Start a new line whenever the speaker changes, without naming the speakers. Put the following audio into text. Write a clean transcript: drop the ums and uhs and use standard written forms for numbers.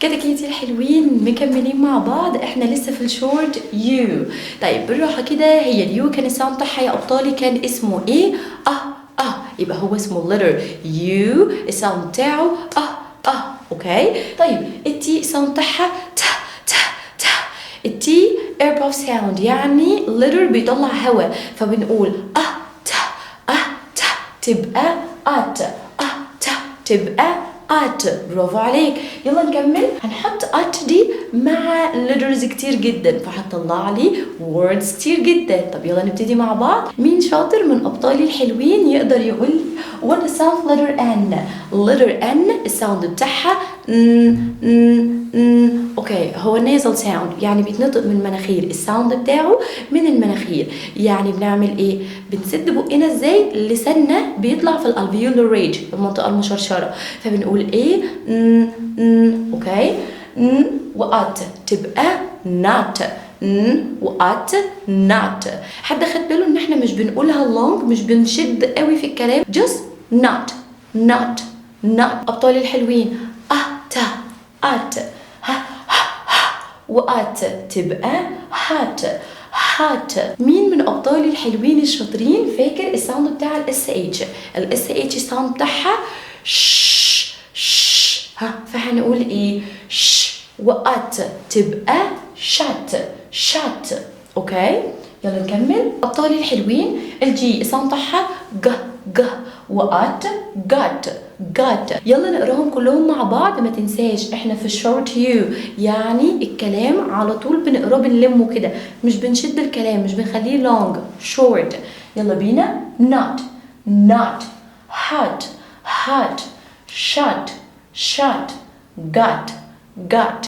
كتاكيتي الحلوين مكملين مع بعض. احنا لسه في الشورت يو. طيب بالراحه كده، هي اليو كان الساوند بتاعها يا ابطالي كان اسمه ايه؟ يبقى هو اسمه letter يو، الساوند بتاعه اوكي. طيب التي الساوند بتاعها ت. التي air puff sound، يعني letter بيطلع هوا، فبنقول ت تبقى ات، تبقى ات. برافو عليك. يلا نكمل. هنحط ات دي مع letters كتير جدا، فهتطلع لي words كتير جدا. طب يلا نبتدي مع بعض. مين شاطر من ابطالي الحلوين يقدر يقول لي what the sound letter N؟ letter N الساوند بتاعها اوكي، هو nasal sound، يعني بيتنطق من المناخير، الساوند بتاعه من المناخير. يعني بنعمل ايه؟ بنسد بقنا ازاي؟ لساننا بيطلع في الالفيولار ريج، المنطقه المشرشره، فبنقول ايه؟ اوكي. وات تبقى not، وات not. حد خد باله ان احنا مش بنقولها long، مش بنشد قوي في الكلام، just not. ابطالي الحلوين ات وات تبقى هات. مين من ابطالي الحلوين الشاطرين فاكر الساوند بتاع الاس اتش؟ الاس اتش الساوند بتاعها ش. فهنقول ايه؟ ش. وات تبقى شات. اوكي يلا نكمل. ابطالي الحلوين الجي الساوند بتاعها ج، وات جات. يلا نقراهم كلهم مع بعض. ما تنساش احنا في الشورت يو، يعني الكلام على طول بنقراه بنلمه كده، مش بنشد الكلام، مش بنخليه long short. يلا بينا. not hot shut got